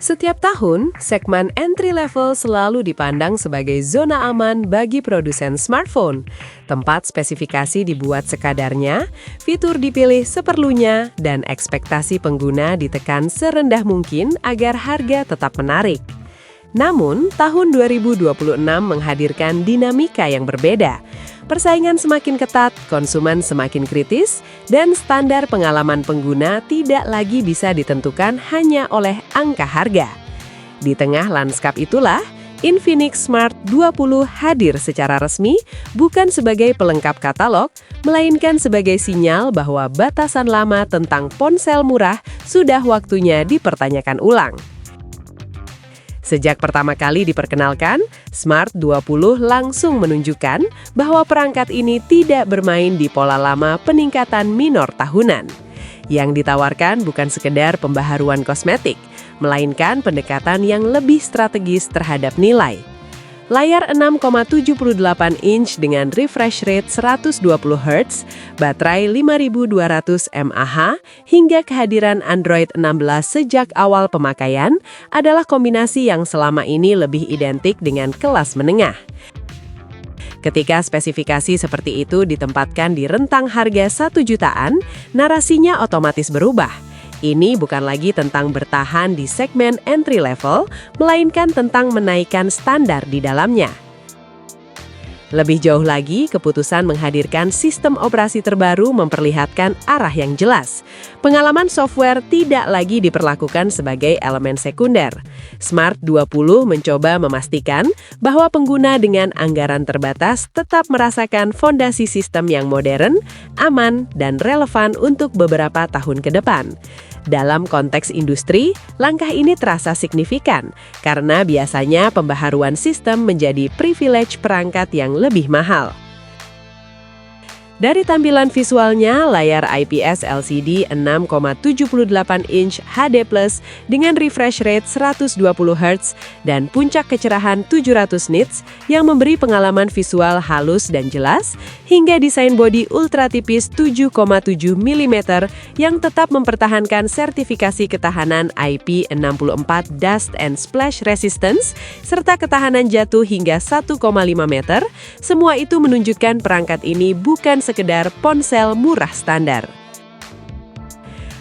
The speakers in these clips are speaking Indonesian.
Setiap tahun, segmen entry level selalu dipandang sebagai zona aman bagi produsen smartphone. Tempat spesifikasi dibuat sekadarnya, fitur dipilih seperlunya, dan ekspektasi pengguna ditekan serendah mungkin agar harga tetap menarik. Namun, tahun 2026 menghadirkan dinamika yang berbeda. Persaingan semakin ketat, konsumen semakin kritis, dan standar pengalaman pengguna tidak lagi bisa ditentukan hanya oleh angka harga. Di tengah lanskap itulah, Infinix Smart 20 hadir secara resmi bukan sebagai pelengkap katalog, melainkan sebagai sinyal bahwa batasan lama tentang ponsel murah sudah waktunya dipertanyakan ulang. Sejak pertama kali diperkenalkan, Smart 20 langsung menunjukkan bahwa perangkat ini tidak bermain di pola lama peningkatan minor tahunan. Yang ditawarkan bukan sekedar pembaharuan kosmetik, melainkan pendekatan yang lebih strategis terhadap nilai. Layar 6,78 inch dengan refresh rate 120 Hz, baterai 5200 mAh, hingga kehadiran Android 16 sejak awal pemakaian adalah kombinasi yang selama ini lebih identik dengan kelas menengah. Ketika spesifikasi seperti itu ditempatkan di rentang harga 1 jutaan, narasinya otomatis berubah. Ini bukan lagi tentang bertahan di segmen entry level, melainkan tentang menaikkan standar di dalamnya. Lebih jauh lagi, keputusan menghadirkan sistem operasi terbaru memperlihatkan arah yang jelas. Pengalaman software tidak lagi diperlakukan sebagai elemen sekunder. Smart 20 mencoba memastikan bahwa pengguna dengan anggaran terbatas tetap merasakan fondasi sistem yang modern, aman, dan relevan untuk beberapa tahun ke depan. Dalam konteks industri, langkah ini terasa signifikan karena biasanya pembaharuan sistem menjadi privilege perangkat yang lebih mahal. Dari tampilan visualnya, layar IPS LCD 6,78 inch HD+ dengan refresh rate 120 Hz dan puncak kecerahan 700 nits yang memberi pengalaman visual halus dan jelas, hingga desain bodi ultra tipis 7,7 mm yang tetap mempertahankan sertifikasi ketahanan IP64 Dust and Splash Resistance serta ketahanan jatuh hingga 1,5 meter, semua itu menunjukkan perangkat ini bukan sekedar ponsel murah standar.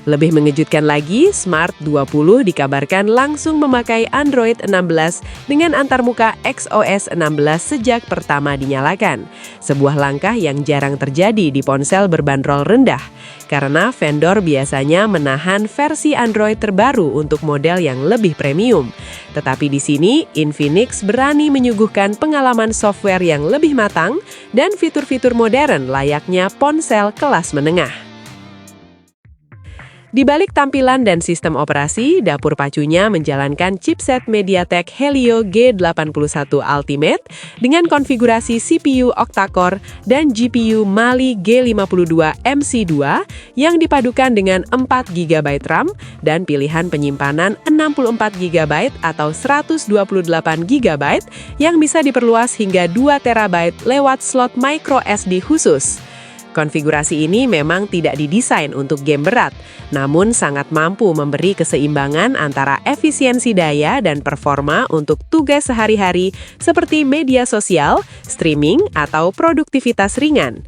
Lebih mengejutkan lagi, Smart 20 dikabarkan langsung memakai Android 16 dengan antarmuka XOS 16 sejak pertama dinyalakan. Sebuah langkah yang jarang terjadi di ponsel berbanderol rendah, karena vendor biasanya menahan versi Android terbaru untuk model yang lebih premium. Tetapi di sini, Infinix berani menyuguhkan pengalaman software yang lebih matang dan fitur-fitur modern layaknya ponsel kelas menengah. Di balik tampilan dan sistem operasi, dapur pacunya menjalankan chipset MediaTek Helio G81 Ultimate dengan konfigurasi CPU octa-core dan GPU Mali G52 MC2 yang dipadukan dengan 4 GB RAM dan pilihan penyimpanan 64 GB atau 128 GB yang bisa diperluas hingga 2 TB lewat slot micro SD khusus. Konfigurasi ini memang tidak didesain untuk game berat, namun sangat mampu memberi keseimbangan antara efisiensi daya dan performa untuk tugas sehari-hari seperti media sosial, streaming, atau produktivitas ringan.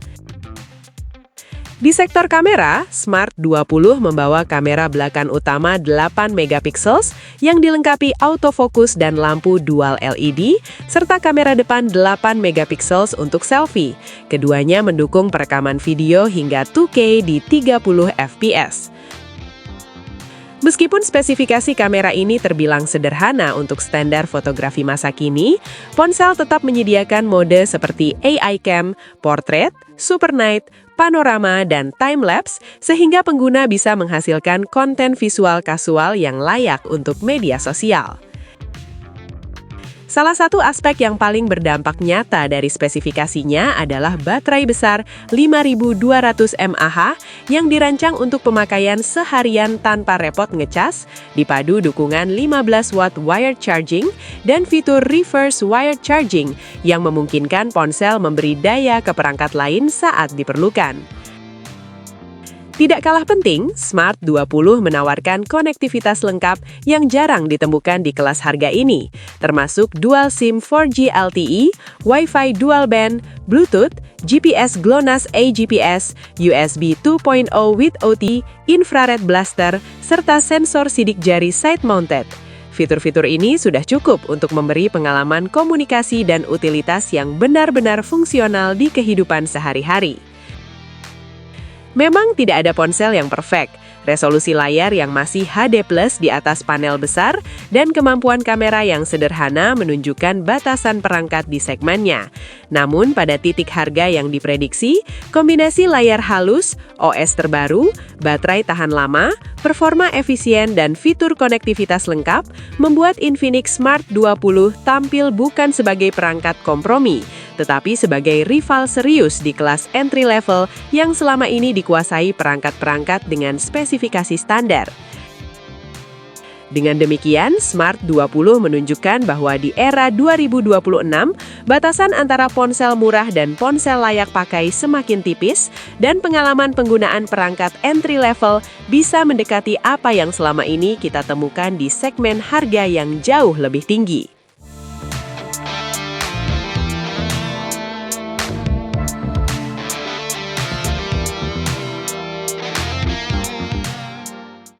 Di sektor kamera, Smart 20 membawa kamera belakang utama 8 megapiksel yang dilengkapi autofocus dan lampu dual LED, serta kamera depan 8 megapiksel untuk selfie. Keduanya mendukung perekaman video hingga 2K di 30 fps. Meskipun spesifikasi kamera ini terbilang sederhana untuk standar fotografi masa kini, ponsel tetap menyediakan mode seperti AI Cam, Portrait, Super Night, Panorama, dan Time-Lapse sehingga pengguna bisa menghasilkan konten visual kasual yang layak untuk media sosial. Salah satu aspek yang paling berdampak nyata dari spesifikasinya adalah baterai besar 5200 mAh yang dirancang untuk pemakaian seharian tanpa repot ngecas, dipadu dukungan 15 watt wired charging dan fitur reverse wired charging yang memungkinkan ponsel memberi daya ke perangkat lain saat diperlukan. Tidak kalah penting, Smart 20 menawarkan konektivitas lengkap yang jarang ditemukan di kelas harga ini, termasuk dual SIM 4G LTE, Wi-Fi dual band, Bluetooth, GPS GLONASS AGPS, USB 2.0 with OT, infrared blaster, serta sensor sidik jari side-mounted. Fitur-fitur ini sudah cukup untuk memberi pengalaman komunikasi dan utilitas yang benar-benar fungsional di kehidupan sehari-hari. Memang tidak ada ponsel yang perfect, resolusi layar yang masih HD+ di atas panel besar, dan kemampuan kamera yang sederhana menunjukkan batasan perangkat di segmennya. Namun pada titik harga yang diprediksi, kombinasi layar halus, OS terbaru, baterai tahan lama, performa efisien, dan fitur konektivitas lengkap membuat Infinix Smart 20 tampil bukan sebagai perangkat kompromi, tetapi sebagai rival serius di kelas entry level yang selama ini dikuasai perangkat-perangkat dengan spesifikasi standar. Dengan demikian, Smart 20 menunjukkan bahwa di era 2026, batasan antara ponsel murah dan ponsel layak pakai semakin tipis, dan pengalaman penggunaan perangkat entry level bisa mendekati apa yang selama ini kita temukan di segmen harga yang jauh lebih tinggi.